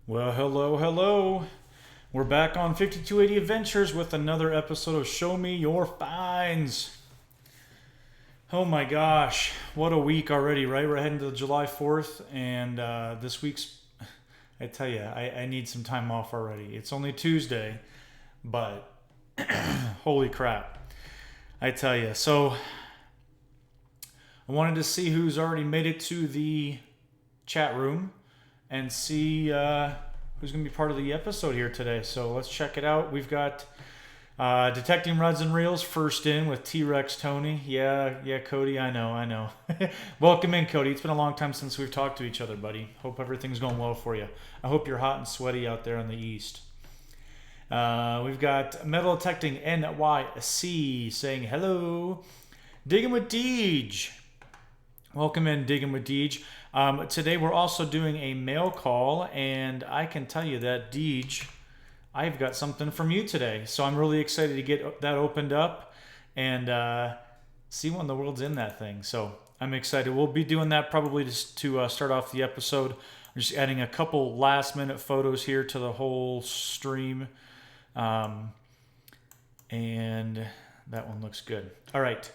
Well, hello, hello. We're back on 5280 Adventures with another episode of Show Me Your Finds. Oh my gosh, what a week already, right? We're heading to July 4th, and this week's, I tell you, I need some time off already. It's only Tuesday, but holy crap. I tell you. So, I wanted to see who's already made it to the chat room and see who's going to be part of the episode here today. So let's check it out. We've got Detecting Rods and Reels first in with T-Rex Tony. Yeah, Cody, I know. Welcome in, Cody. It's been a long time since we've talked to each other, buddy. Hope everything's going well for you. I hope you're hot and sweaty out there in the east. We've got MedalTech NYC saying hello. Diggin with Deej. Welcome in, Diggin with Deej. Today we're also doing a mail call, and I can tell you that, Deej, I've got something from you today. So I'm really excited to get that opened up and see what in the world's in that thing. So I'm excited. We'll be doing that probably just to start off the episode. I'm just adding a couple last-minute photos here to the whole stream. And that one looks good. All right.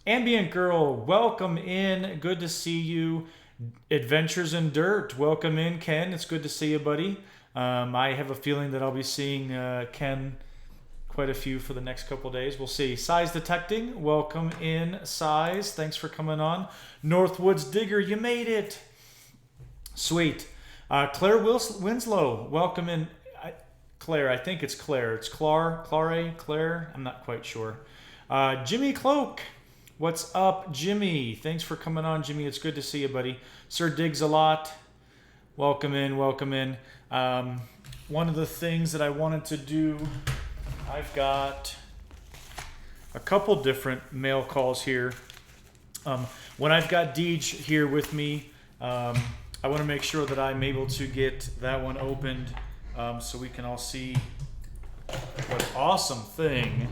Ambient Girl, welcome in. Good to see you. Adventures in Dirt, welcome in, Ken. It's good to see you, buddy. I have a feeling that I'll be seeing Ken quite a few for the next couple days. We'll see. Size Detecting, welcome in, Size. Thanks for coming on. Northwoods Digger, you made it. Sweet. Claire Winslow, welcome in. Claire, I think it's Claire. It's Claire. I'm not quite sure. Jimmy Cloak. What's up, Jimmy? Thanks for coming on, Jimmy. It's good to see you, buddy. Sir Diggs a lot. Welcome in. One of the things that I wanted to do, I've got a couple different mail calls here. When I've got Deej here with me, I want to make sure that I'm able to get that one opened so we can all see what awesome thing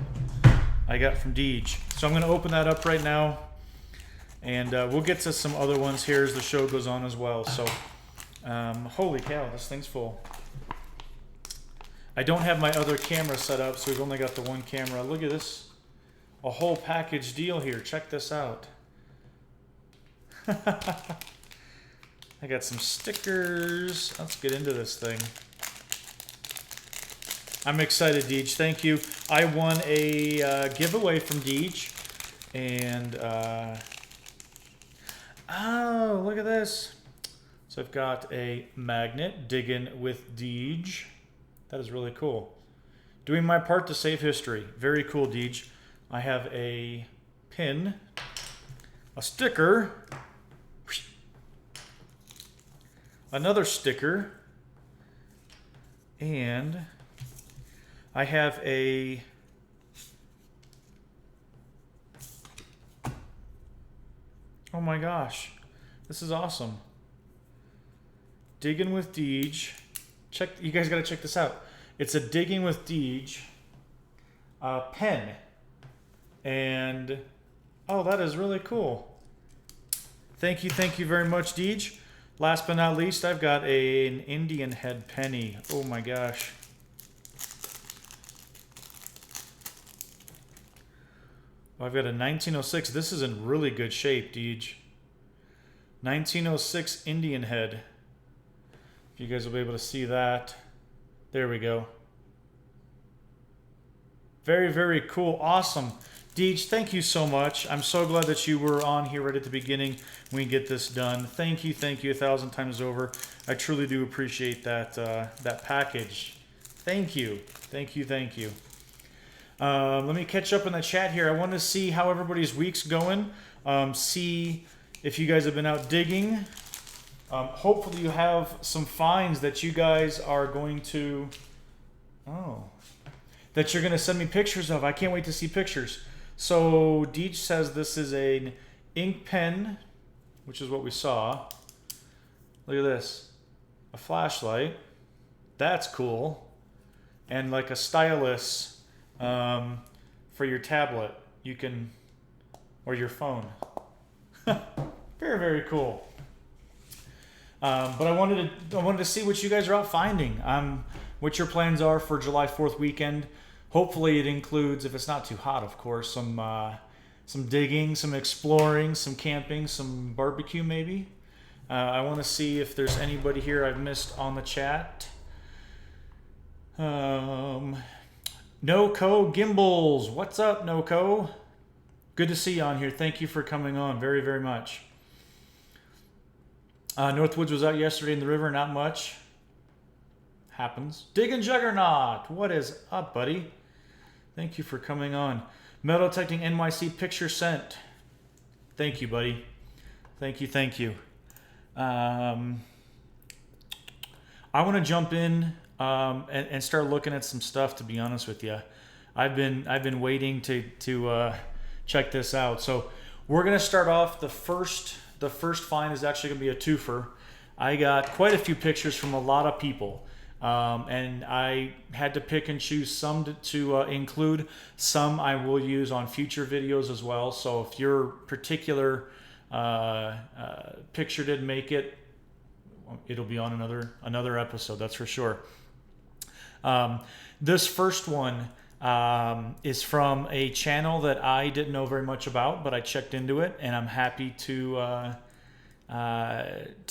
I got from Deej. So I'm going to open that up right now, and we'll get to some other ones here as the show goes on as well. So, holy cow, this thing's full. I don't have my other camera set up, so we've only got the one camera. Look at this. A whole package deal here. Check this out. I got some stickers. Let's get into this thing. I'm excited, Deej. Thank you. I won a giveaway from Deej. And, oh, look at this. So I've got a magnet, Diggin with Deej. That is really cool. Doing my part to save history. Very cool, Deej. I have a pin, a sticker, another sticker, and I have a oh my gosh, this is awesome. Diggin with Deej. You guys got to check this out. It's a Diggin with Deej pen, and oh, that is really cool. Thank you very much, Deej. Last but not least, I've got an Indian head penny. Oh my gosh. I've got a 1906. This is in really good shape, Deej. 1906 Indian head. If you guys will be able to see that. There we go. Very cool. Awesome. Deej, thank you so much. I'm so glad that you were on here right at the beginning when we get this done. Thank you 1,000 times over. I truly do appreciate that package. Thank you. Let me catch up in the chat here. I want to see how everybody's week's going. See if you guys have been out digging. Hopefully you have some finds that you guys are going to... that you're going to send me pictures of. I can't wait to see pictures. So Deej says this is an ink pen, which is what we saw. Look at this. A flashlight. That's cool. And like a stylus... for your tablet, you can, or your phone. Very cool. But I wanted to see what you guys are out finding. What your plans are for July 4th weekend. Hopefully it includes, if it's not too hot, of course, some digging, some exploring, some camping, some barbecue maybe. I want to see if there's anybody here I've missed on the chat. NoCo Gimbals. What's up, NoCo? Good to see you on here. Thank you for coming on very, very much. Northwoods was out yesterday in the river. Not much. Happens. Diggin Juggernaut. What is up, buddy? Thank you for coming on. MedalTech NYC picture sent. Thank you, buddy. Thank you, thank you. I want to jump in and start looking at some stuff. To be honest with you, I've been waiting to check this out. So we're gonna start off. The first find is actually gonna be a twofer. I got quite a few pictures from a lot of people, and I had to pick and choose some to include. Some I will use on future videos as well. So if your particular picture didn't make it, it'll be on another episode, that's for sure. This first one is from a channel that I didn't know very much about, but I checked into it, and I'm happy to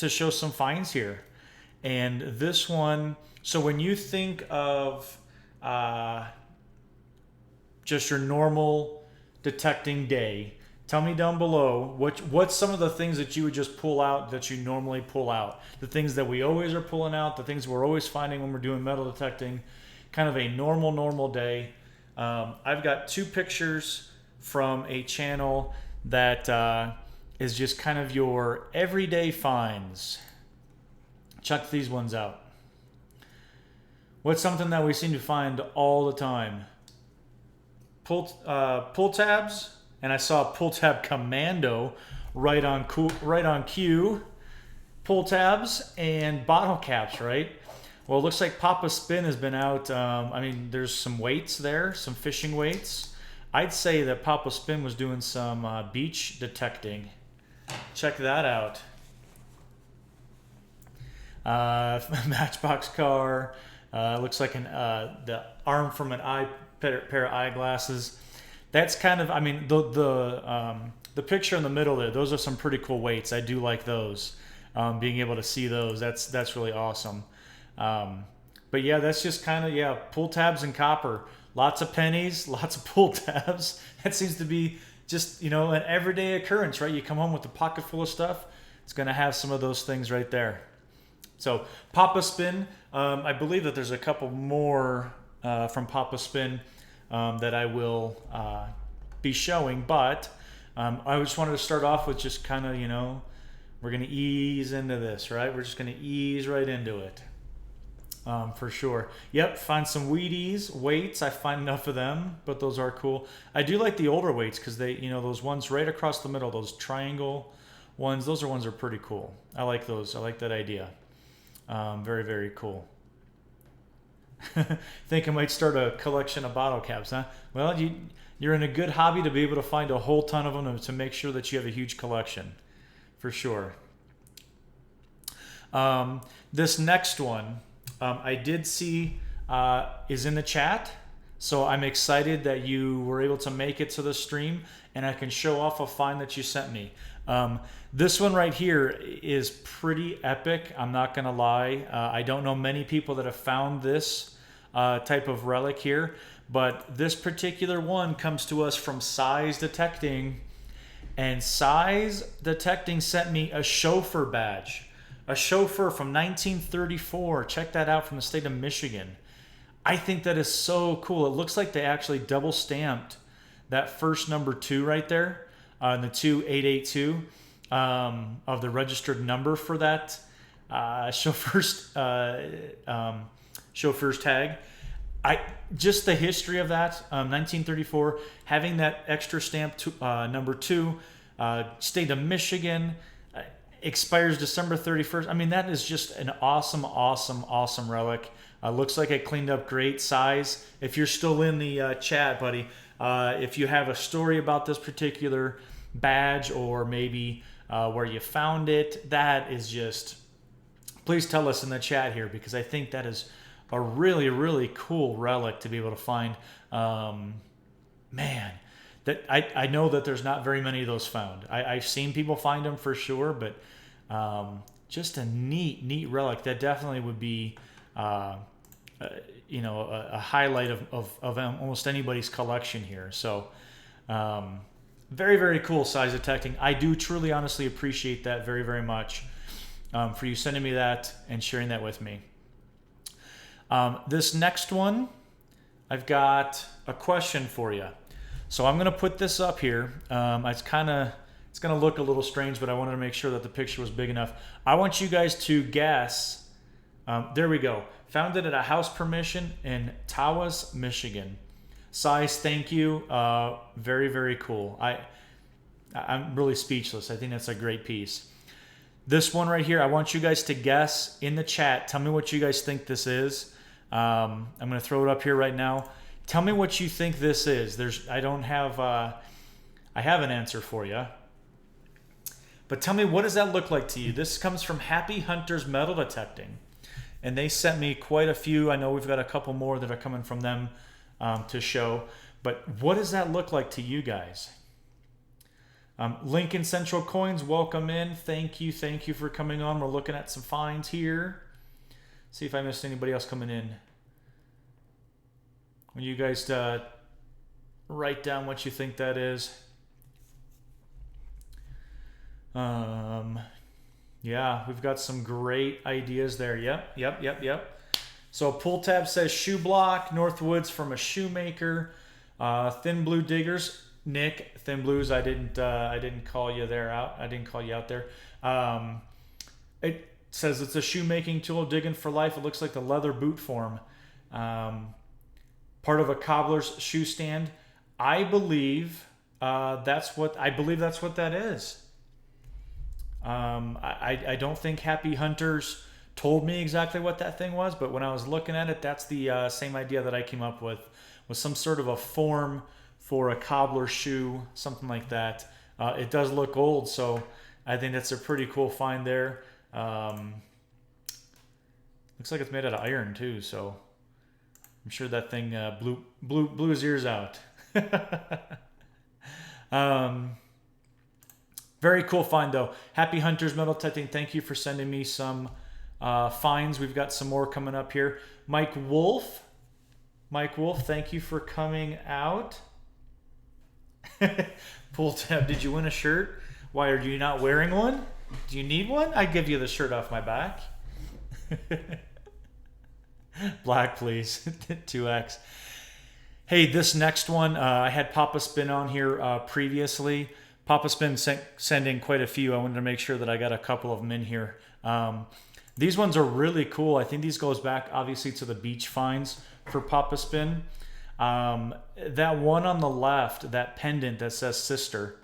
show some finds here. And this one, so when you think of just your normal detecting day, tell me down below what's some of the things that you would just pull out that you normally pull out. The things that we always are pulling out, the things we're always finding when we're doing metal detecting, kind of a normal day. I've got two pictures from a channel that is just kind of your everyday finds. Check these ones out. What's something that we seem to find all the time? Pull tabs. And I saw Pull Tab Commando right on cue. Pull tabs and bottle caps, right? Well, it looks like PapaSpin has been out. There's some weights there, some fishing weights. I'd say that PapaSpin was doing some beach detecting. Check that out. Matchbox car. Looks like the arm from an pair of eyeglasses. That's kind of, the picture in the middle there, those are some pretty cool weights. I do like those. Being able to see those, that's really awesome. But yeah, that's just kind of, pull tabs and copper. Lots of pennies, lots of pull tabs. That seems to be just, an everyday occurrence, right? You come home with a pocket full of stuff, it's going to have some of those things right there. So PapaSpin, I believe that there's a couple more from PapaSpin that I will be showing, but I just wanted to start off with just kind of, we're going to ease into this, right? We're just going to ease right into it, for sure. Yep, find some Wheaties, weights. I find enough of them, but those are cool. I do like the older weights because they, those ones right across the middle, those triangle ones, those are ones that are pretty cool. I like those. I like that idea. Very, very cool. Think I might start a collection of bottle caps, huh? Well, you're in a good hobby to be able to find a whole ton of them to make sure that you have a huge collection, for sure. This next one, I did see is in the chat, so I'm excited that you were able to make it to the stream, and I can show off a find that you sent me. This one right here is pretty epic. I'm not gonna lie. I don't know many people that have found this type of relic here, but this particular one comes to us from Size Detecting, and Size Detecting sent me a chauffeur badge, a chauffeur from 1934. Check that out, from the state of Michigan. I think that is so cool. It looks like they actually double stamped that first number 2 right there, the 2882 of the registered number for that chauffeur's tag. Just the history of that, 1934, having that extra stamp number 2, state of Michigan, expires December 31st. That is just an awesome relic. Looks like it cleaned up great. Size, if you're still in the chat, buddy, if you have a story about this particular badge, or maybe where you found it, that is just please tell us in the chat here, because I think that is a really, really cool relic to be able to find. Man, that I know that there's not very many of those found. I've seen people find them for sure, but just a neat relic that definitely would be, a highlight of almost anybody's collection here. So, very, very cool size detecting. I do truly, honestly appreciate that very, very much for you sending me that and sharing that with me. This next one, I've got a question for you. So I'm going to put this up here. It's going to look a little strange, but I wanted to make sure that the picture was big enough. I want you guys to guess. There we go. Found it at a house permission in Tawas, Michigan. Size, thank you. Very, very cool. I'm really speechless. I think that's a great piece. This one right here, I want you guys to guess in the chat. Tell me what you guys think this is. I'm going to throw it up here right now. Tell me what you think this is. I have an answer for you. But tell me, what does that look like to you? This comes from Happy Hunters Metal Detecting. And they sent me quite a few. I know we've got a couple more that are coming from them to show. But what does that look like to you guys? Lincoln Central Coins, welcome in. Thank you for coming on. We're looking at some finds here. See if I missed anybody else coming in. Will you guys write down what you think that is? Yeah, we've got some great ideas there. Yep. So Pull Tab says shoe block, Northwoods from a shoemaker, Thin Blue Diggers. Nick, Thin Blues, I didn't call you there out. I didn't call you out there. It says it's a shoemaking tool, Diggin For Life. It looks like the leather boot form. Part of a cobbler's shoe stand. I believe that's what that is. I don't think Happy Hunters told me exactly what that thing was, but when I was looking at it, that's the same idea that I came up with some sort of a form for a cobbler shoe, something like that. It does look old, so I think that's a pretty cool find there. Looks like it's made out of iron too, so I'm sure that thing blew his ears out. Very cool find though. Happy Hunters Metal Detecting, thank you for sending me some finds. We've got some more coming up here. Mike Wolf, thank you for coming out. Pull Tab, did you win a shirt? Why are you not wearing one? Do you need one? I'd give you the shirt off my back. Black, please. 2X. Hey, this next one, I had PapaSpin on here previously. PapaSpin sent in quite a few. I wanted to make sure that I got a couple of them in here. These ones are really cool. I think these goes back, obviously, to the beach finds for PapaSpin. That one on the left, that pendant that says sister,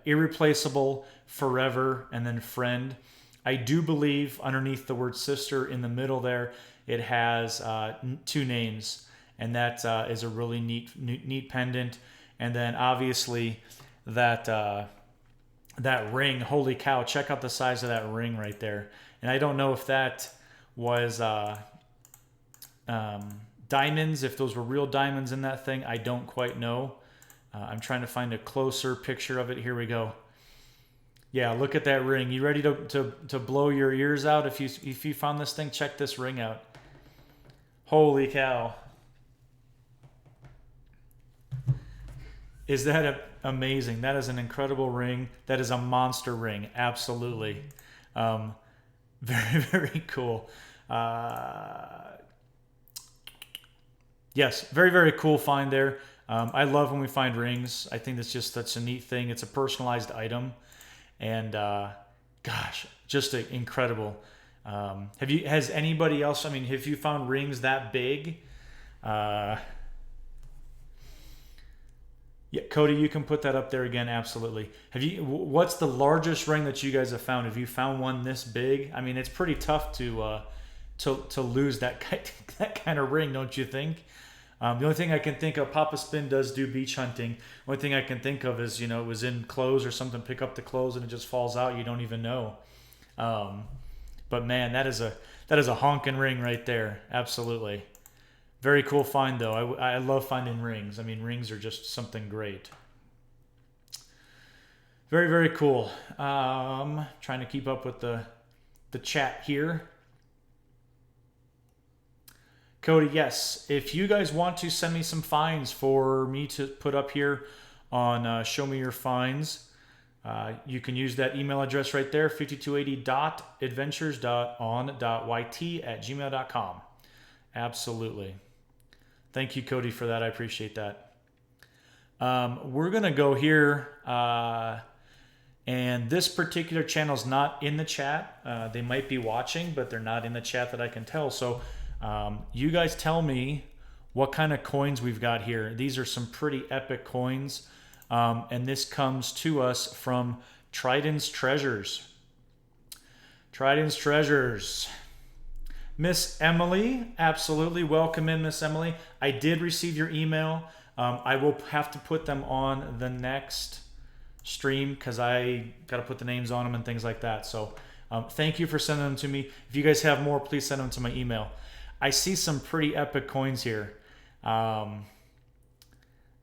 irreplaceable, forever, and then friend. I do believe underneath the word sister in the middle there, it has two names, and that is a really neat pendant. And then obviously that ring, holy cow, check out the size of that ring right there. And I don't know if that was diamonds, if those were real diamonds in that thing. I don't quite know. I'm trying to find a closer picture of it. Here we go. Yeah, look at that ring. You ready to blow your ears out? If you found this thing, check this ring out. Holy cow. Is that amazing? That is an incredible ring. That is a monster ring. Absolutely. Very, very cool. Yes, very, very cool find there. I love when we find rings. I think that's just such a neat thing. It's a personalized item. And gosh, just incredible. Has anybody else, have you found rings that big? Yeah, Cody, you can put that up there again. Absolutely. What's the largest ring that you guys have found? Have you found one this big? It's pretty tough to lose that kind of ring, don't you think? The only thing I can think of, PapaSpin does do beach hunting. The only thing I can think of is, it was in clothes or something, pick up the clothes and it just falls out. You don't even know. But man, that is a honking ring right there. Absolutely. Very cool find though. I love finding rings. I mean, rings are just something great. Very, very cool. Trying to keep up with the chat here. Cody, yes. If you guys want to send me some finds for me to put up here on Show Me Your Finds, you can use that email address right there, 5280.adventures.on.yt@gmail.com. Absolutely. Thank you, Cody, for that. I appreciate that. We're going to go here, and this particular channel is not in the chat. They might be watching, but they're not in the chat that I can tell. So you guys tell me what kind of coins we've got here. These are some pretty epic coins. And this comes to us from Trident's Treasures. Trident's Treasures. Miss Emily, absolutely. Welcome in, Miss Emily. I did receive your email. I will have to put them on the next stream because I got to put the names on them and things like that. So thank you for sending them to me. If you guys have more, please send them to my email. I see some pretty epic coins here.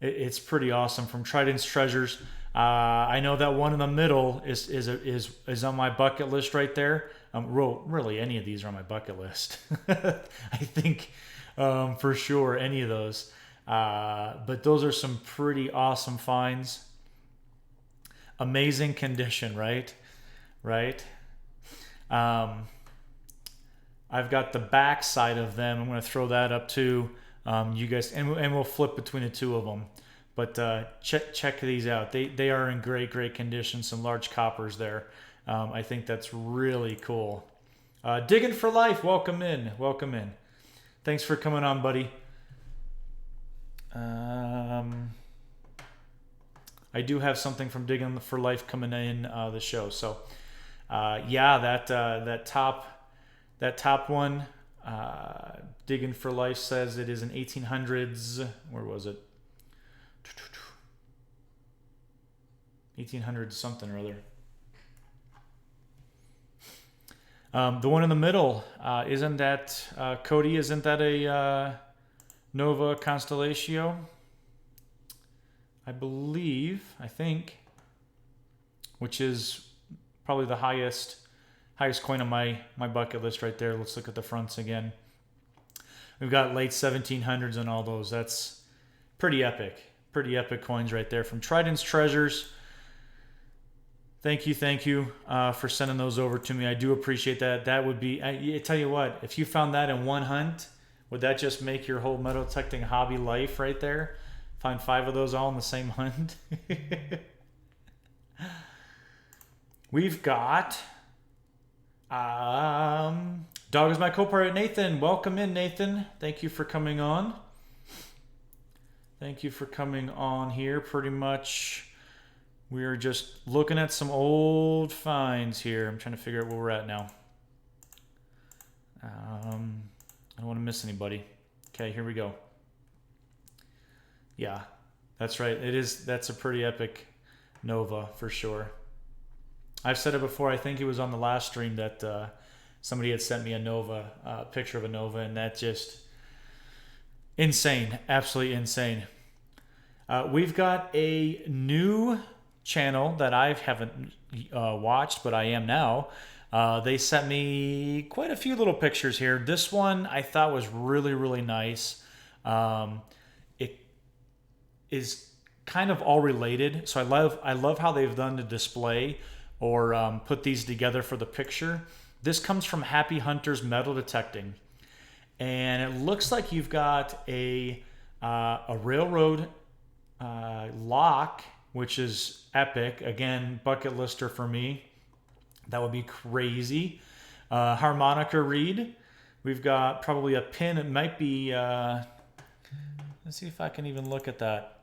It's pretty awesome from Trident's Treasures. I know that one in the middle is on my bucket list right there. Really, any of these are on my bucket list. I think for sure any of those. But those are some pretty awesome finds. Amazing condition, right? Right. I've got the back side of them. I'm going to throw that up too. You guys, and we'll flip between the two of them. But check these out. They are in great condition. Some large coppers there. I think that's really cool. Diggin For Life, welcome in. Welcome in. Thanks for coming on, buddy. I do have something from Diggin For Life coming in the show. So yeah, that top one. Diggin For Life says it is an 1800s. Where was it? 1800s something or other. The one in the middle, isn't that Cody? Isn't that a Nova Constellatio? I think, which is probably the highest coin on my bucket list right there. Let's look at the fronts again. We've got late 1700s and all those. That's pretty epic coins right there from Trident's Treasures. Thank you for sending those over to me. I do appreciate that. That would be, I tell you what, if you found that in one hunt, would that just make your whole metal detecting hobby life right there? Find 5 of those all in the same hunt. We've got Dog is my co-pilot, Nathan. Welcome in, Nathan. Thank you for coming on. Thank you for coming on here. Pretty much we are just looking at some old finds here. I'm trying to figure out where we're at now. I don't want to miss anybody. Okay, here we go. Yeah, that's right. That's a pretty epic Nova for sure. I've said it before. I think it was on the last stream that somebody had sent me a Nova, picture of a Nova, and that just insane, absolutely insane. We've got a new channel that I haven't watched, but I am now. They sent me quite a few little pictures here. This one I thought was really nice. It is kind of all related, so I love how they've done the display or put these together for the picture. This comes from Happy Hunter's Metal Detecting, and it looks like you've got a railroad lock, which is epic. Again, bucket lister for me. That would be crazy. Harmonica reed. We've got probably a pin. It might be. Let's see if I can even look at that.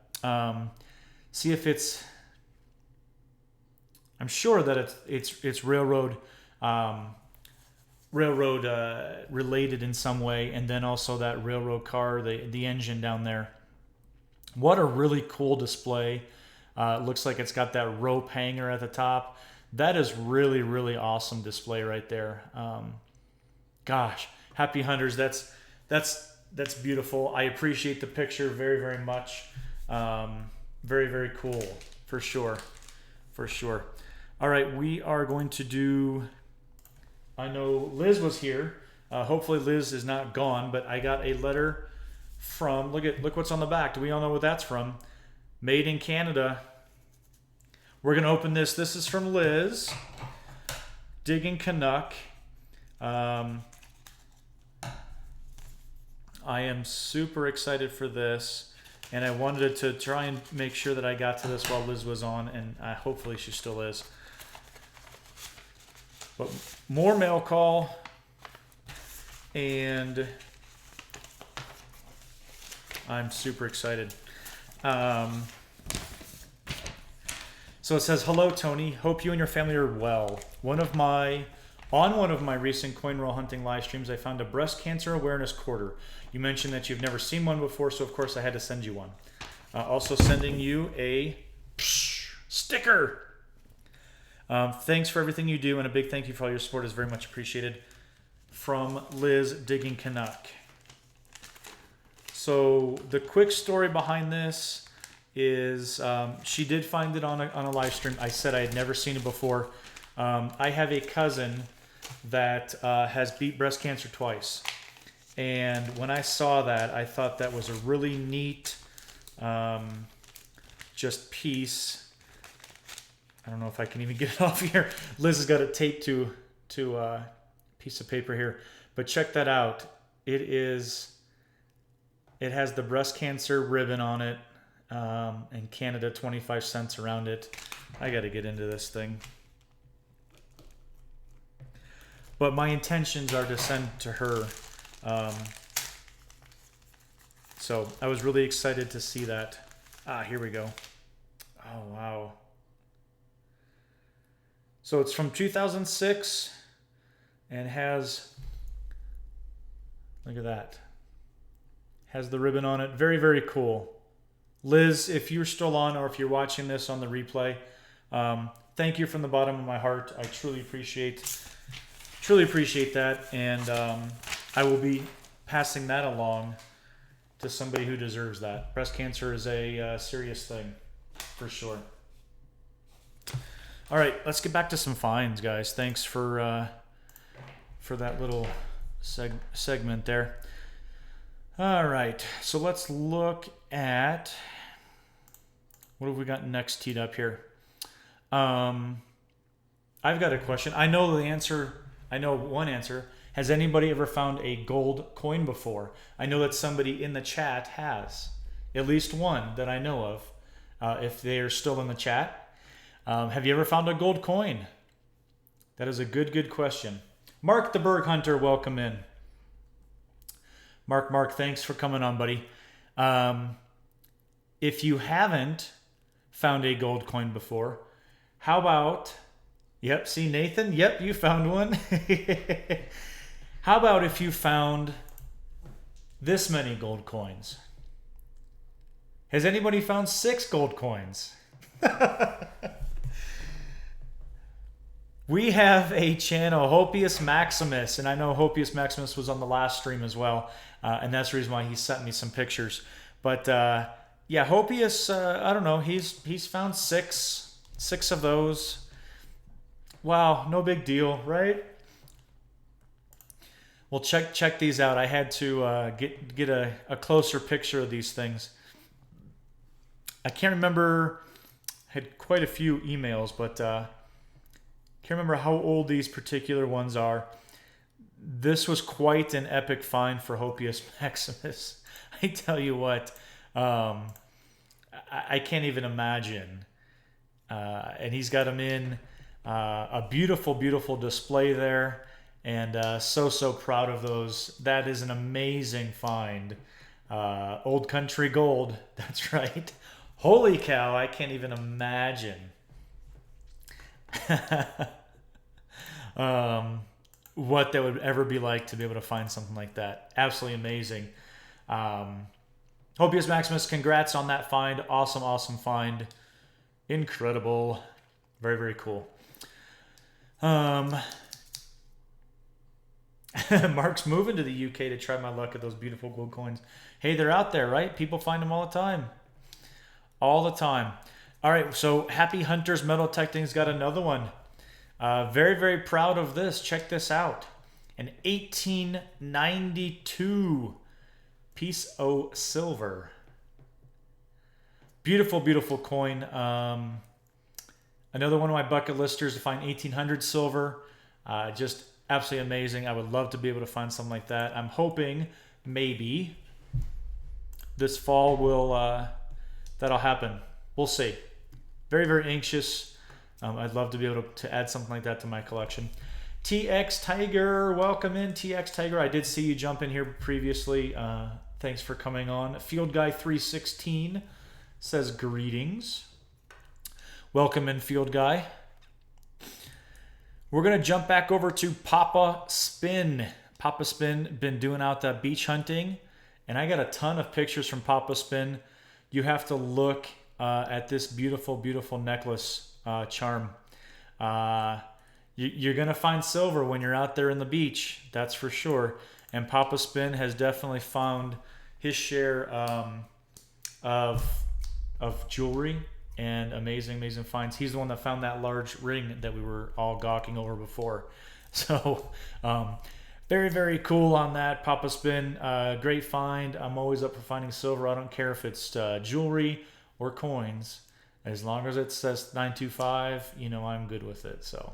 See if it's. I'm sure that it's railroad related in some way, and then also that railroad car, the engine down there. What a really cool display. It looks like it's got that rope hanger at the top. That is really awesome display right there. Gosh, happy hunters. That's beautiful. I appreciate the picture very, very much. Very, very cool, for sure. For sure. All right, we are going to do... I know Liz was here. Hopefully Liz is not gone, but I got a letter from... Look what's on the back. Do we all know what that's from? Made in Canada. We're going to open this. This is from Liz. Diggin Canuck. I am super excited for this. And I wanted to try and make sure that I got to this while Liz was on, and hopefully she still is. But more mail call, and I'm super excited. So it says, "Hello, Tony. Hope you and your family are well. On one of my recent coin roll hunting live streams, I found a breast cancer awareness quarter. You mentioned that you've never seen one before, so of course I had to send you one. Also sending you a sticker. Thanks for everything you do, and a big thank you for all your support is very much appreciated. From Liz Diggin Canuck." So the quick story behind this is she did find it on a live stream. I said I had never seen it before. I have a cousin that has beat breast cancer twice. And when I saw that, I thought that was a really neat just piece. I don't know if I can even get it off here. Liz has got it taped to a piece of paper here. But check that out. It has the breast cancer ribbon on it, and Canada 25 cents around it. I got to get into this thing. But my intentions are to send to her. So I was really excited to see that. Here we go. Oh, wow. So it's from 2006 and has, look at that. Has the ribbon on it. Very, very cool. Liz, if you're still on or if you're watching this on the replay, thank you from the bottom of my heart. I truly appreciate that. And I will be passing that along to somebody who deserves that. Breast cancer is a serious thing, for sure. All right, let's get back to some finds, guys. Thanks for that little segment there. All right, so let's look at what have we got next teed up here. I've got a question. I know the answer. I know one answer. Has anybody ever found a gold coin before? I know that somebody in the chat has. At least one that I know of. If they are still in the chat. Have you ever found a gold coin? That is a good question. Mark the Berg Hunter, welcome in. Mark, thanks for coming on, buddy. If you haven't found a gold coin before, how about... Yep, see Nathan? Yep, you found one. How about if you found this many gold coins? Has anybody found 6 gold coins? We have a channel, Hopius Maximus, and I know Hopius Maximus was on the last stream as well, and that's the reason why he sent me some pictures. But yeah, Hopius, I don't know, he's found six of those. Wow, no big deal, right? Well, check these out. I had to get a closer picture of these things. I can't remember. I had quite a few emails, but can't remember how old these particular ones are. This was quite an epic find for Hopius Maximus. I tell you what, I can't even imagine. And he's got them in a beautiful display there. And so proud of those. That is an amazing find. Old Country Gold. That's right. Holy cow, I can't even imagine what that would ever be like to be able to find something like that. Absolutely amazing. Hopius Maximus, congrats on that find. Awesome find. Incredible. Very cool. Mark's moving to the UK to try my luck at those beautiful gold coins. Hey, they're out there, right? People find them all the time. All the time. All right, so Happy Hunters MedalTech thing's got another one. Very, very proud of this. Check this out. An 1892 piece of silver. Beautiful, beautiful coin. Another one of my bucket listers to find 1800 silver. Just absolutely amazing. I would love to be able to find something like that. I'm hoping maybe this fall will that'll happen. We'll see. Very, very anxious. I'd love to be able to add something like that to my collection. TX Tiger, welcome in, TX Tiger. I did see you jump in here previously. Thanks for coming on. Field Guy 316 says greetings. Welcome in, Field Guy. We're going to jump back over to PapaSpin. PapaSpin been doing out that beach hunting, and I got a ton of pictures from PapaSpin. You have to look at this beautiful, beautiful necklace charm. You're going to find silver when you're out there in the beach, that's for sure. And PapaSpin has definitely found his share of jewelry and amazing, amazing finds. He's the one that found that large ring that we were all gawking over before. So very, very cool on that. PapaSpin, great find. I'm always up for finding silver. I don't care if it's jewelry or coins. As long as it says 925, you know, I'm good with it. So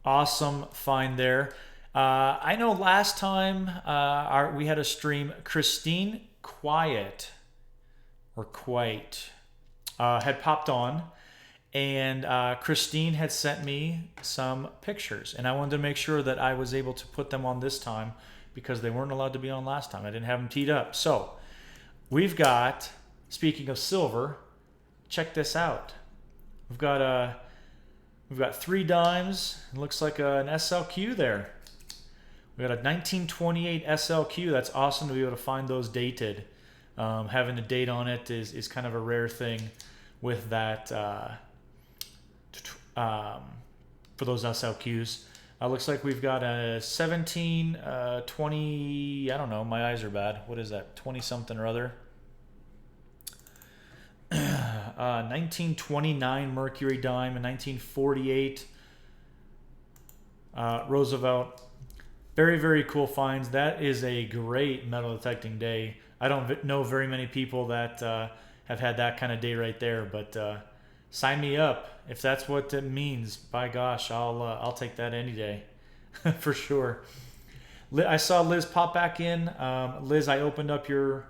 awesome find there. I know last time we had a stream, Christine Quiet had popped on, and Christine had sent me some pictures, and I wanted to make sure that I was able to put them on this time because they weren't allowed to be on last time. I didn't have them teed up. So we've got, speaking of silver, check this out. We've got 3 dimes. It looks like an SLQ there. We got a 1928 SLQ. That's awesome to be able to find those dated. Having a date on it is kind of a rare thing with that for those SLQs. Looks like we've got a 1720, I don't know, my eyes are bad. What is that, 20 something or other? 1929 Mercury dime, a 1948 Roosevelt. Very, very cool finds. That is a great metal detecting day. I don't know very many people that have had that kind of day right there, but sign me up if that's what it means. By gosh, I'll take that any day for sure. I saw Liz pop back in. Liz, I opened up your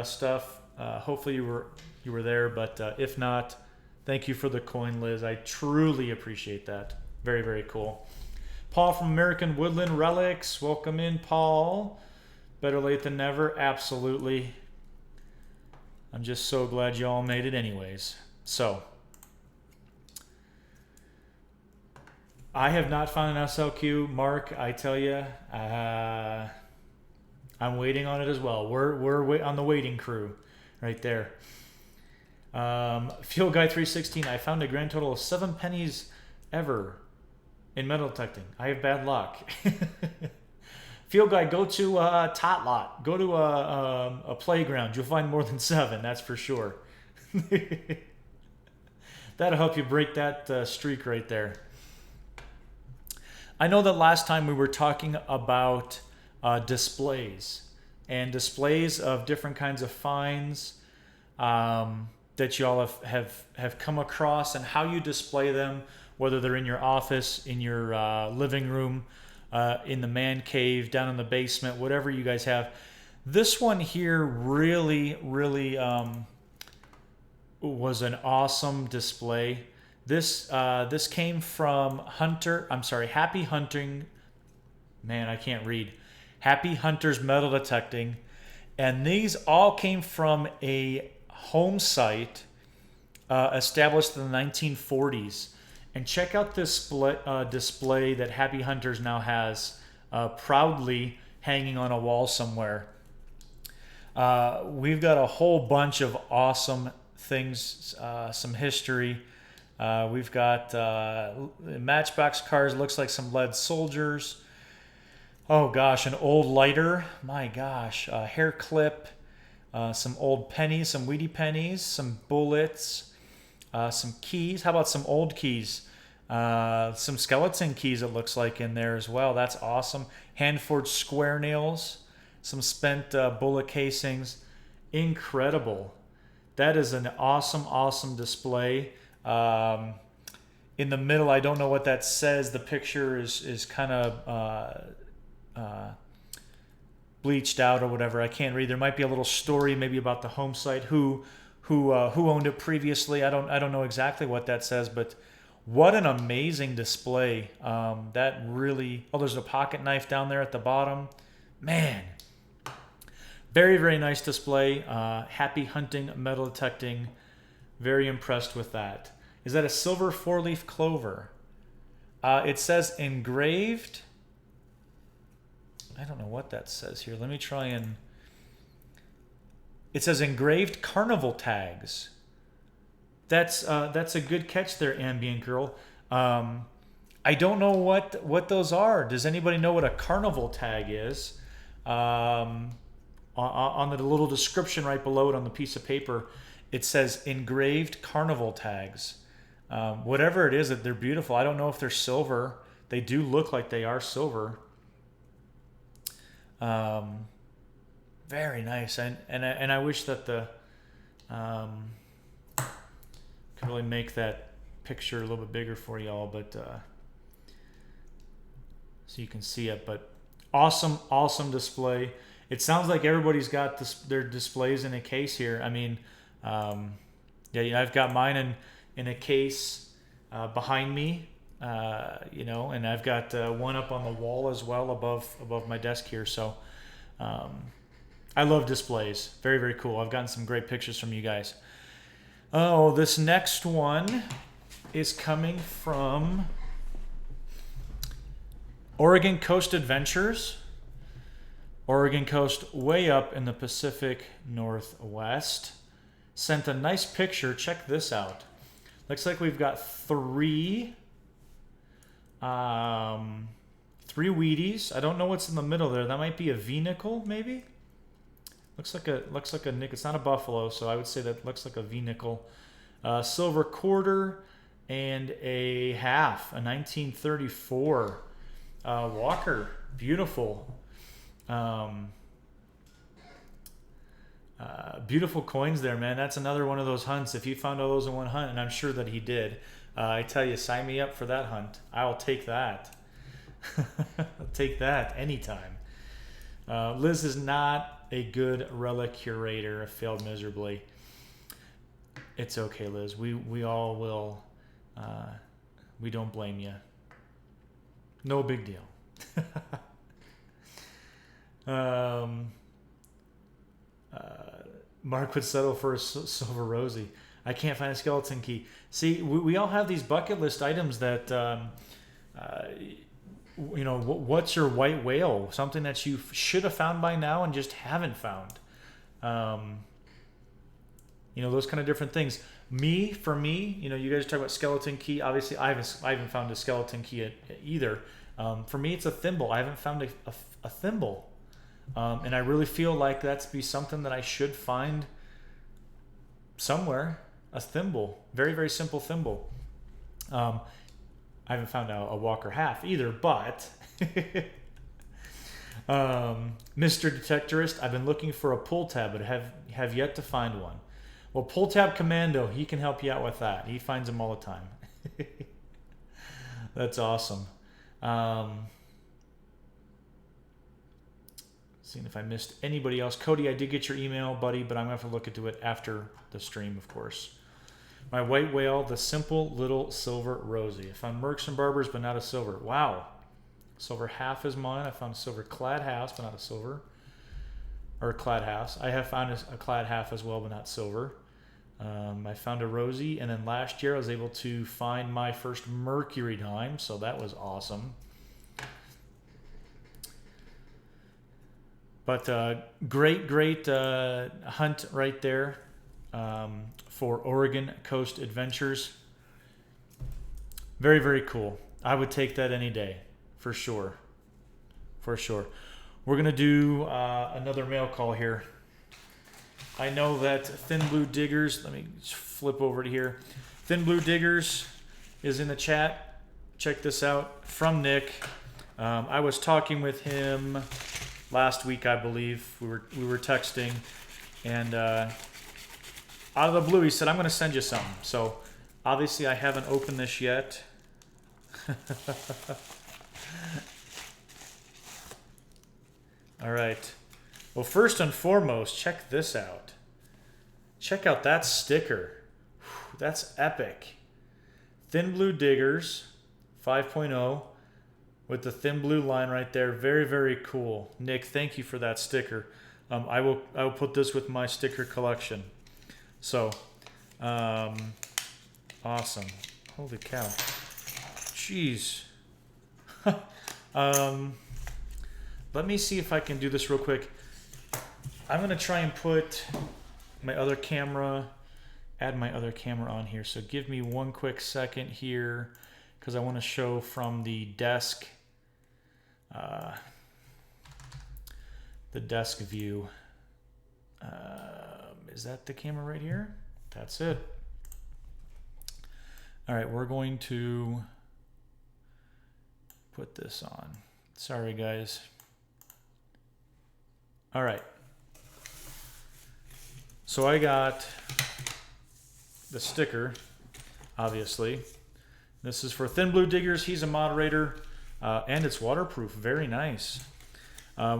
stuff. Hopefully you were there, but if not, thank you for the coin, Liz. I truly appreciate that. Very, very cool. Paul from American Woodland Relics, welcome in, Paul. Better late than never, absolutely. I'm just so glad you all made it anyways. So, I have not found an SLQ. Mark, I tell you, I'm waiting on it as well. We're on the waiting crew right there. Field Guy 316, I found a grand total of 7 pennies ever in metal detecting. I have bad luck. Field Guy, go to Tot Lot. Go to a playground. You'll find more than 7, that's for sure. That'll help you break that streak right there. I know that last time we were talking about displays and displays of different kinds of finds that you all have come across and how you display them, whether they're in your office, in your living room, in the man cave, down in the basement, whatever you guys have. This one here really, really was an awesome display. This came from Happy Hunting. Man, I can't read. Happy Hunters Metal Detecting, and these all came from a home site established in the 1940s. And check out this display that Happy Hunters now has proudly hanging on a wall somewhere. We've got a whole bunch of awesome things, some history. We've got Matchbox cars, looks like some lead soldiers. Oh gosh, an old lighter. My gosh, a hair clip, some old pennies, some weedy pennies, some bullets, some keys. How about some old keys? Some skeleton keys, it looks like, in there as well. That's awesome. Hand forged square nails, some spent bullet casings. Incredible. That is an awesome, awesome display. In the middle, I don't know what that says. The picture is kind of bleached out or whatever. I can't read. There might be a little story maybe about the home site, who owned it previously. I don't know exactly what that says, but what an amazing display. That really. Oh, there's a pocket knife down there at the bottom. Man, very, very nice display. Happy hunting, metal detecting. Very impressed with that. Is that a silver 4-leaf clover? It says engraved. I don't know what that says here. Let me try and... It says engraved carnival tags. That's a good catch there, Ambient Girl. I don't know what those are. Does anybody know what a carnival tag is? On the little description right below it on the piece of paper, it says engraved carnival tags. Whatever it is, that they're beautiful. I don't know if they're silver. They do look like they are silver. Very nice, and I wish that the could really make that picture a little bit bigger for y'all, but so you can see it. But awesome display. It sounds like everybody's got their displays in a case here. I mean, yeah, I've got mine in a case behind me, and I've got one up on the wall as well above my desk here. So I love displays. Very, very cool. I've gotten some great pictures from you guys. Oh, this next one is coming from Oregon Coast Adventures. Oregon Coast, way up in the Pacific Northwest. Sent a nice picture. Check this out. Looks like we've got three Wheaties. I don't know what's in the middle there. That might be a V-nickel, maybe. Looks like a nickel. It's not a buffalo, so I would say that looks like a V-nickel. Silver quarter and a half, a 1934 Walker. Beautiful. Beautiful coins there, man. That's another one of those hunts. If you found all those in one hunt, and I'm sure that he did, I tell you, sign me up for that hunt. I'll take that. I'll take that anytime. Liz is not a good relic curator. I failed miserably. It's okay, Liz. We all will. We don't blame you. No big deal. Mark would settle for a silver rosy. I can't find a skeleton key. See, we all have these bucket list items that, what's your white whale? Something that you should have found by now and just haven't found. Those kind of different things. For me, you guys talk about skeleton key. Obviously, I haven't found a skeleton key either. For me, it's a thimble. I haven't found a thimble. And I really feel like that's be something that I should find somewhere. A thimble. Very, very simple thimble. I haven't found a Walker half either, but Mr. Detectorist, I've been looking for a pull tab, but have yet to find one. Well, Pull Tab Commando, he can help you out with that. He finds them all the time. That's awesome. Seeing if I missed anybody else. Cody, I did get your email, buddy, but I'm going to have to look into it after the stream, of course. My white whale, the simple little silver rosy. I found Mercs and Barbers, but not a silver. Wow. Silver half is mine. I found a silver clad halves, but not a silver. Or clad halves. I have found a clad half as well, but not silver. I found a rosy, and then last year I was able to find my first mercury dime, so that was awesome. But great hunt right there for Oregon Coast Adventures. Very, very cool. I would take that any day, for sure. for sure. We're going to do another mail call here. I know that Thin Blue Diggers, let me just flip over to here. Thin Blue Diggers is in the chat. Check this out from Nick. I was talking with him last week, I believe. We were texting, and out of the blue, he said, "I'm going to send you something." So obviously, I haven't opened this yet. All right. Well, first and foremost, check this out. Check out that sticker. Whew, that's epic. Thin Blue Diggers 5.0 with the thin blue line right there. Very, very cool. Nick, thank you for that sticker. I will put this with my sticker collection. So, awesome. Holy cow. Jeez. Let me see if I can do this real quick. I'm going to try and put my other camera, add my other camera on here. So give me one quick second here, because I want to show from the desk view. Is that the camera right here? That's it. All right, we're going to put this on. Sorry, guys. All right. So I got the sticker, obviously. This is for Thin Blue Diggers. He's a moderator, and it's waterproof. Very nice.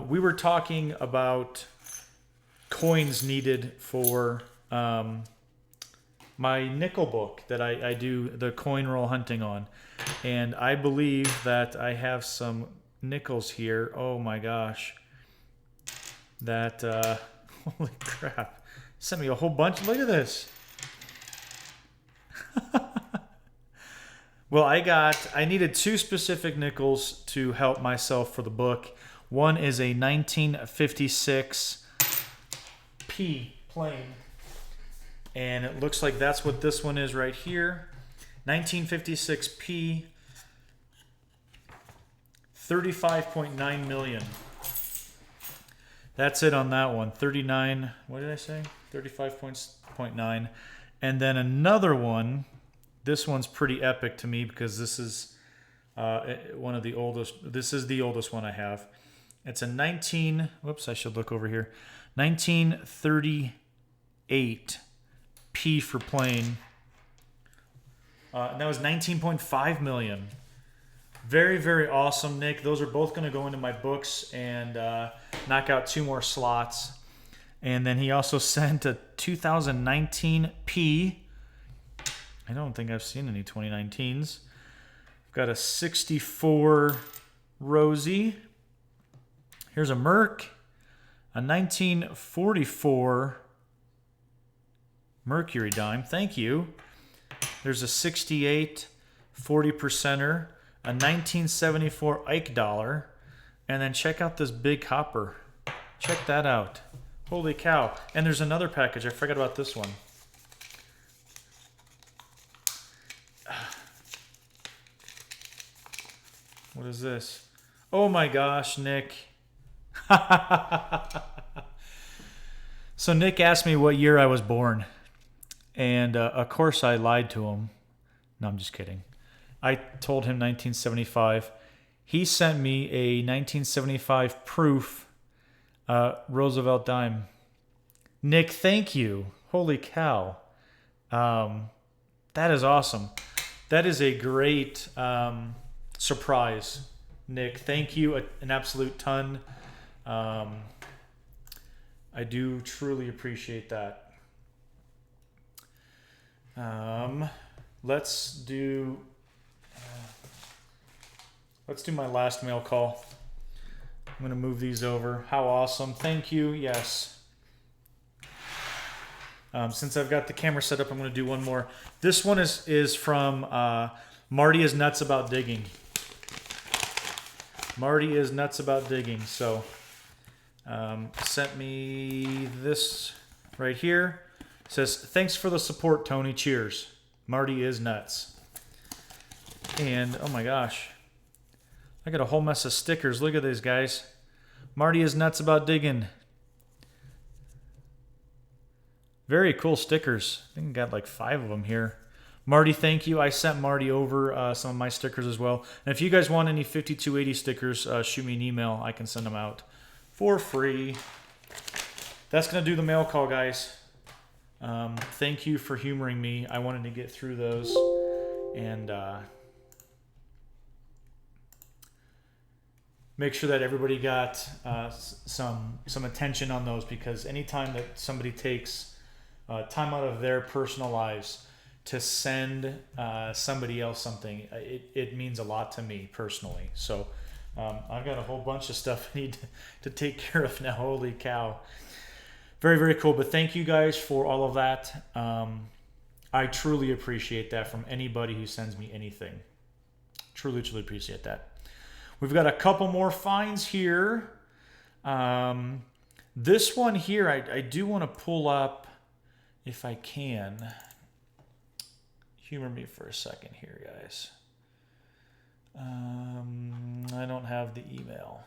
We were talking about coins needed for my nickel book that I do the coin roll hunting on. And I believe that I have some nickels here. Oh my gosh. That, holy crap. Sent me a whole bunch. Look at this. Well, I needed two specific nickels to help myself for the book. One is a 1956 P plain. And it looks like that's what this one is right here. 1956 P, 35.9 million. That's it on that one. 39, what did I say? 35.9. And then another one, this one's pretty epic to me because this is one of the oldest. This is the oldest one I have. It's a whoops, I should look over here. 1938 P for plane. And that was 19.5 million. Very, very awesome, Nick. Those are both going to go into my books and knock out 2 more slots. And then he also sent a 2019 P. I don't think I've seen any 2019s. I've got a 64 Rosie. Here's a Merc. A 1944 Mercury dime. Thank you. There's a 68 40%er. A 1974 Ike dollar. And then check out this big hopper. Check that out. Holy cow. And there's another package. I forgot about this one. What is this? Oh my gosh, Nick. So Nick asked me what year I was born. And of course I lied to him. No, I'm just kidding. I told him 1975. He sent me a 1975 proof Roosevelt dime. Nick, thank you. Holy cow. That is awesome. That is a great surprise, Nick. Thank you an absolute ton. I do truly appreciate that. Let's do my last mail call. I'm going to move these over. How awesome. Thank you. Yes. Since I've got the camera set up, I'm going to do one more. This one is from Marty is Nuts About Digging. Marty is Nuts About Digging. So sent me this right here. It says, "Thanks for the support, Tony. Cheers. Marty is nuts." And oh my gosh. I got a whole mess of stickers. Look at these, guys. Marty is nuts about digging. Very cool stickers. I think I got like 5 of them here. Marty, thank you. I sent Marty over some of my stickers as well. And if you guys want any 5280 stickers, shoot me an email. I can send them out for free. That's going to do the mail call, guys. Thank you for humoring me. I wanted to get through those. And make sure that everybody got some attention on those, because anytime that somebody takes time out of their personal lives to send somebody else something, it means a lot to me personally. So I've got a whole bunch of stuff I need to take care of now. Holy cow. Very, very cool. But thank you guys for all of that. I truly appreciate that from anybody who sends me anything. Truly, truly appreciate that. We've got a couple more finds here. This one here, I do want to pull up if I can. Humor me for a second here, guys. I don't have the email.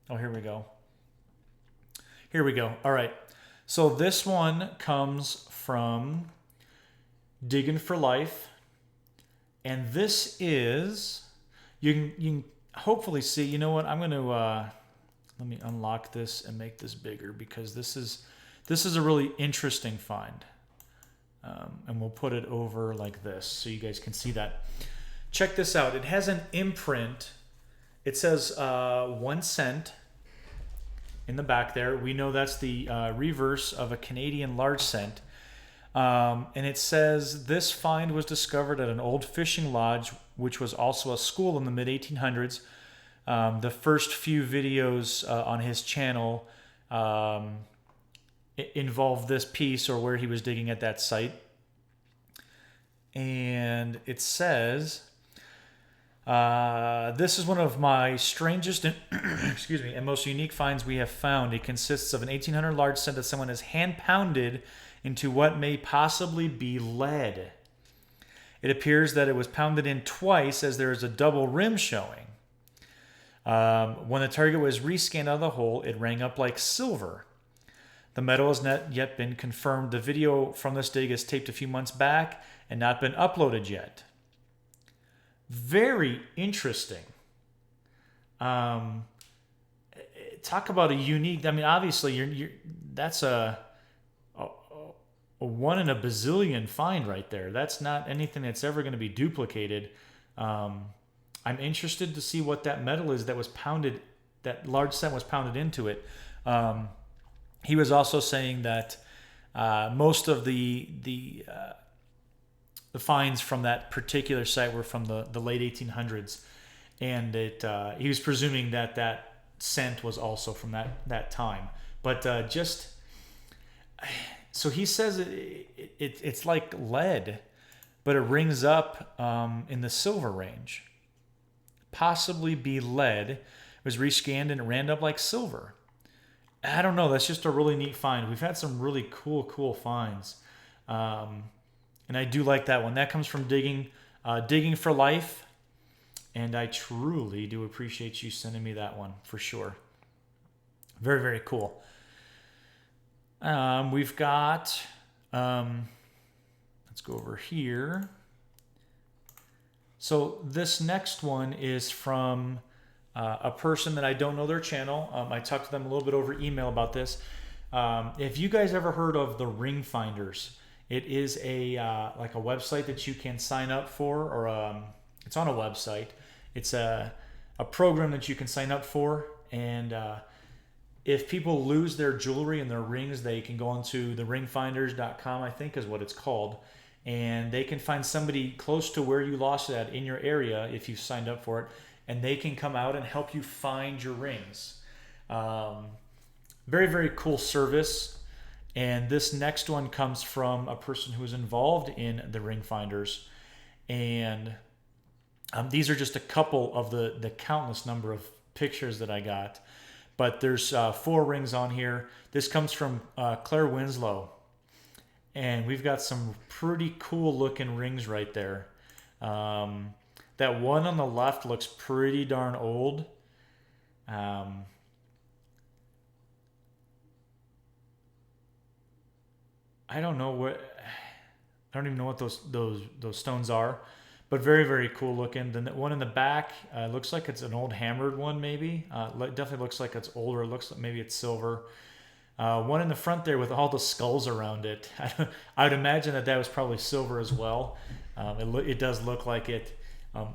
Oh, here we go. Here we go. All right. So this one comes from Diggin For Life. And this is, you can hopefully see, you know what, I'm going to, let me unlock this and make this bigger, because this is a really interesting find. And we'll put it over like this so you guys can see that. Check this out. It has an imprint. It says 1 cent in the back there. We know that's the reverse of a Canadian large cent. And it says this find was discovered at an old fishing lodge, which was also a school in the mid-1800s. The first few videos on his channel involved this piece, or where he was digging at that site. And it says, this is one of my strangest and, excuse me, and most unique finds we have found. It consists of an 1800 large cent that someone has hand pounded into what may possibly be lead. It appears that it was pounded in twice, as there is a double rim showing. When the target was rescanned out of the hole, it rang up like silver. The metal has not yet been confirmed. The video from this dig is taped a few months back and not been uploaded yet. Very interesting. Talk about a unique, I mean, obviously that's a 1 in a bazillion find right there. That's not anything that's ever going to be duplicated. I'm interested to see what that metal is that was pounded, that large cent was pounded into it. He was also saying that most of the finds from that particular site were from the late 1800s, and he was presuming that cent was also from that time. But so he says it's like lead, but it rings up in the silver range. Possibly be lead. It was rescanned and it ran up like silver. I don't know. That's just a really neat find. We've had some really cool finds. And I do like that one. That comes from Digging For Life. And I truly do appreciate you sending me that one, for sure. Very, very cool. We've got, let's go over here. So this next one is from a person that I don't know their channel. I talked to them a little bit over email about this. If you guys ever heard of the Ring Finders, it is like a website that you can sign up for, or it's on a website. It's a program that you can sign up for, and if people lose their jewelry and their rings, they can go onto theringfinders.com, I think is what it's called, and they can find somebody close to where you lost it at in your area if you signed up for it, and they can come out and help you find your rings. Very, very cool service. And this next one comes from a person who is involved in the Ring Finders. And these are just a couple of the countless number of pictures that I got. But there's 4 rings on here. This comes from Claire Winslow. And we've got some pretty cool looking rings right there. That one on the left looks pretty darn old. I don't know what, I don't even know what those stones are, but very, very cool looking. Then the one in the back looks like it's an old hammered one, maybe. Definitely looks like it's older. It looks like maybe it's silver. One in the front there with all the skulls around it. I would imagine that was probably silver as well. It does look like it.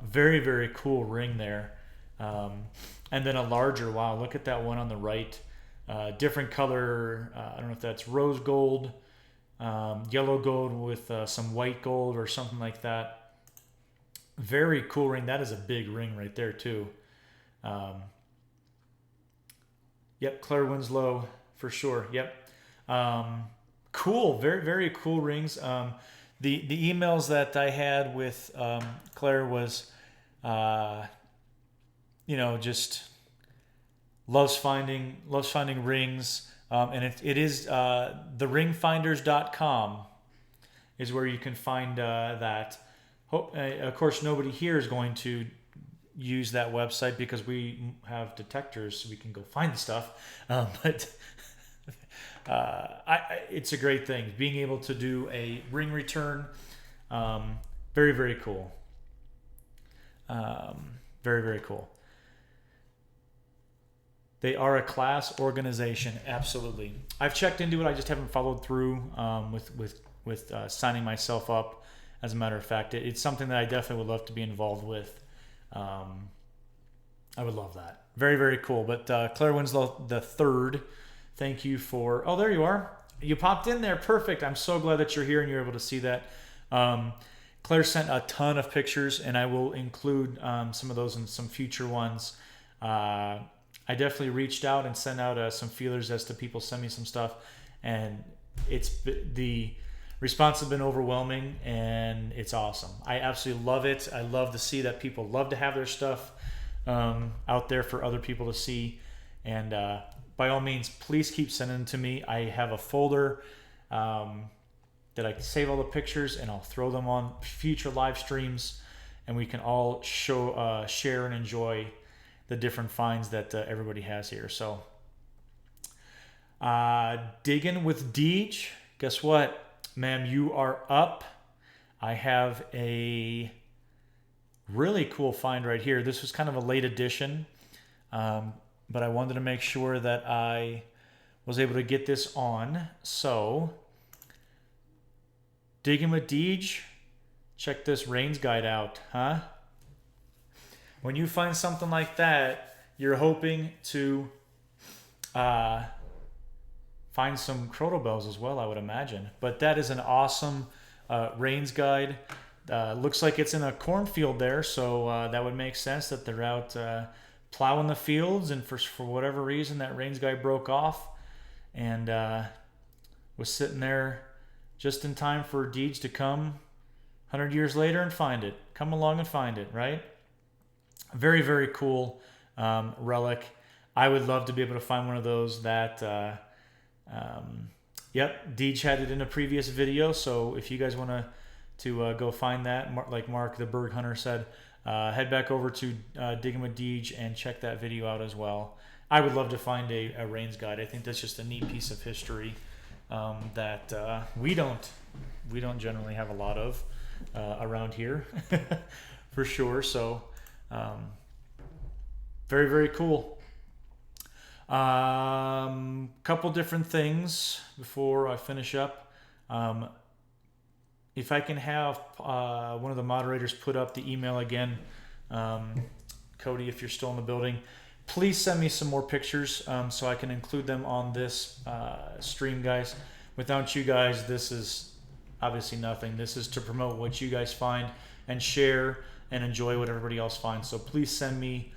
Very, very cool ring there. And then a larger, wow, look at that one on the right. Different color, I don't know if that's rose gold, yellow gold with some white gold or something like that. Very cool ring. That is a big ring right there too. Yep, Claire Winslow for sure. Yep. Cool. Very, very cool rings. The emails that I had with Claire was, just loves finding rings. And it is theringfinders.com is where you can find that. Of course, nobody here is going to use that website because we have detectors, so we can go find the stuff. But it's a great thing being able to do a ring return. Very, very cool. Very, very cool. They are a class organization, absolutely. I've checked into it. I just haven't followed through with signing myself up. As a matter of fact, it's something that I definitely would love to be involved with. I would love that. Very, very cool. But Claire Winslow the third, thank you for. Oh, there you are. You popped in there. Perfect. I'm so glad that you're here and you're able to see that. Claire sent a ton of pictures, and I will include some of those in some future ones. I definitely reached out and sent out some feelers as to people send me some stuff, and the response has been overwhelming, and it's awesome. I absolutely love it. I love to see that people love to have their stuff out there for other people to see, and by all means, please keep sending them to me. I have a folder that I can save all the pictures, and I'll throw them on future live streams, and we can all share and enjoy the different finds that everybody has here. So, Diggin with Deej. Guess what, ma'am? You are up. I have a really cool find right here. This was kind of a late edition, but I wanted to make sure that I was able to get this on. So, Diggin with Deej. Check this Rains guide out, huh? When you find something like that, you're hoping to find some crotobells as well, I would imagine. But that is an awesome rains guide. Looks like it's in a cornfield there, so that would make sense that they're out plowing the fields, and for whatever reason that rains guide broke off and was sitting there just in time for Deej to come 100 years later and find it. Come along and find it, right? Very, very cool relic. I would love to be able to find one of those that, yep, Deej had it in a previous video. So if you guys want to go find that, like Mark the Berg Hunter said, head back over to Diggin with Deej and check that video out as well. I would love to find a rains guide. I think that's just a neat piece of history that we don't generally have a lot of around here, for sure. So. Very, very cool. Couple different things before I finish up. If I can have one of the moderators put up the email again, Cody, if you're still in the building, please send me some more pictures so I can include them on this stream, guys. Without you guys, this is obviously nothing. This is to promote what you guys find and share and enjoy what everybody else finds. So please send me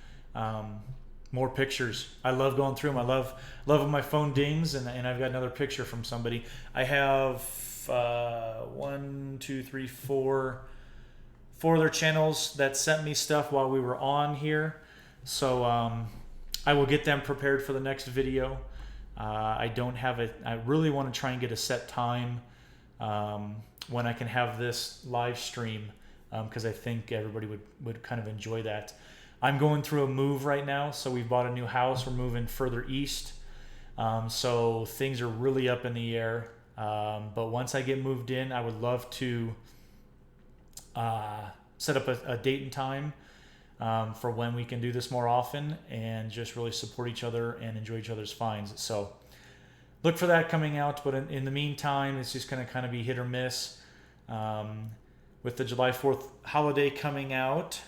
more pictures. I love going through them. I love when my phone dings and I've got another picture from somebody. I have 1, 2, 3, 4 other channels that sent me stuff while we were on here. So I will get them prepared for the next video. I don't have it. I really want to try and get a set time when I can have this live stream because I think everybody would kind of enjoy that. I'm going through a move right now, so we've bought a new house. We're moving further east, so things are really up in the air. But once I get moved in, I would love to set up a date and time for when we can do this more often and just really support each other and enjoy each other's finds. So look for that coming out. But in the meantime, it's just going to kind of be hit or miss. With the July 4th holiday coming out,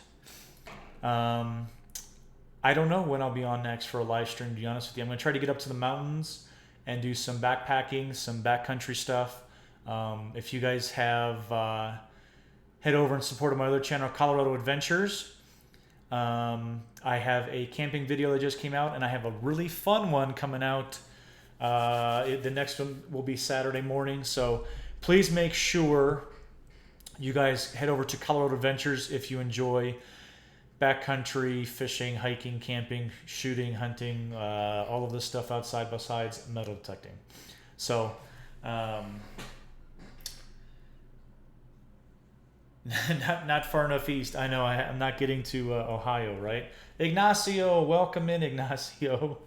I don't know when I'll be on next for a live stream, to be honest with you. I'm going to try to get up to the mountains and do some backpacking, some backcountry stuff. If you guys have head over and support my other channel, Colorado Adventures. I have a camping video that just came out, and I have a really fun one coming out. The next one will be Saturday morning, so please make sure you guys head over to Colorado Adventures if you enjoy backcountry, fishing, hiking, camping, shooting, hunting, all of this stuff outside besides metal detecting. So, not far enough east. I know I'm not getting to Ohio, right? Ignacio, welcome in, Ignacio.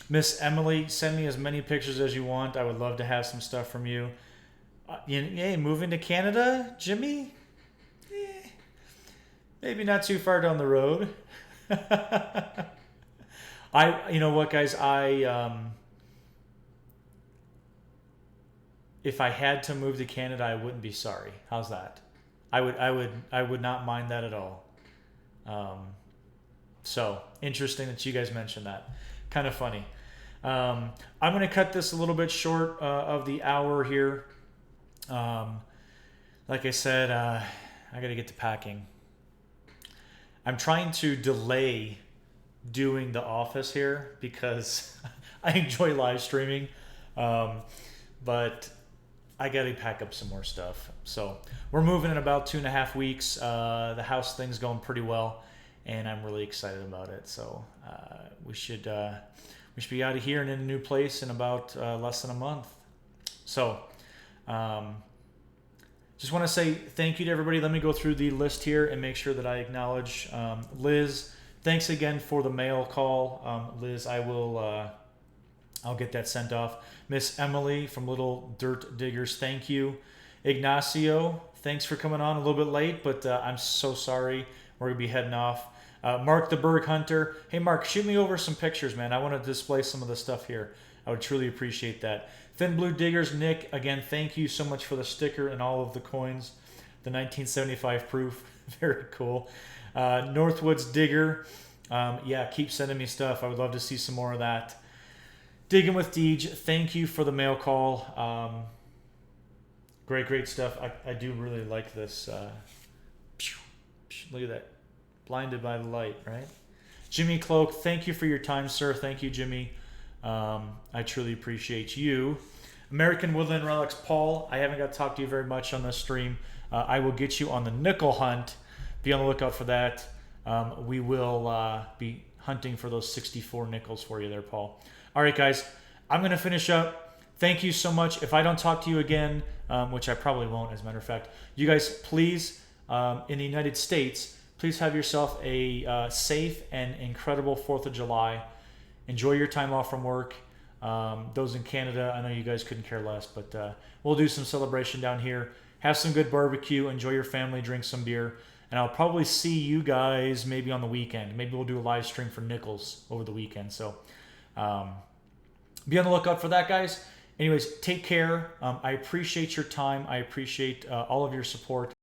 Miss Emily, send me as many pictures as you want. I would love to have some stuff from you. Hey, moving to Canada, Jimmy? Maybe not too far down the road. You know what, guys? If I had to move to Canada, I wouldn't be sorry. How's that? I would not mind that at all. So interesting that you guys mentioned that. Kind of funny. I'm going to cut this a little bit short of the hour here. Like I said, I got to get to packing. I'm trying to delay doing the office here because I enjoy live streaming, but I got to pack up some more stuff. So we're moving in about 2.5 weeks. The house thing's going pretty well, and I'm really excited about it. So we should be out of here and in a new place in about less than a month. So just want to say thank you to everybody. Let me go through the list here and make sure that I acknowledge Liz. Thanks again for the mail call, Liz. I'll get that sent off. Miss Emily from Little Dirt Diggers, thank you. Ignacio, thanks for coming on a little bit late, but I'm so sorry. We're gonna be heading off. Mark the Berg Hunter. Hey Mark, shoot me over some pictures, man. I want to display some of the stuff here. I would truly appreciate that. Thin Blue Diggers, Nick, again, thank you so much for the sticker and all of the coins. The 1975 proof, very cool. Northwoods Digger, yeah, keep sending me stuff. I would love to see some more of that. Diggin with Deej, thank you for the mail call. Great stuff. I do really like this. Look at that. Blinded by the light, right? Jimmy Cloak, thank you for your time, sir. Thank you, Jimmy. I truly appreciate you. American Woodland Relics, Paul, I haven't got to talk to you very much on this stream. I will get you on the nickel hunt. Be on the lookout for that. We will be hunting for those 64 nickels for you there, Paul. All right, guys, I'm going to finish up. Thank you so much. If I don't talk to you again, which I probably won't, as a matter of fact, you guys, please, in the United States, please have yourself a safe and incredible 4th of July. Enjoy your time off from work. Those in Canada, I know you guys couldn't care less, but we'll do some celebration down here. Have some good barbecue. Enjoy your family. Drink some beer. And I'll probably see you guys maybe on the weekend. Maybe we'll do a live stream for nickels over the weekend. So be on the lookout for that, guys. Anyways, take care. I appreciate your time. I appreciate all of your support.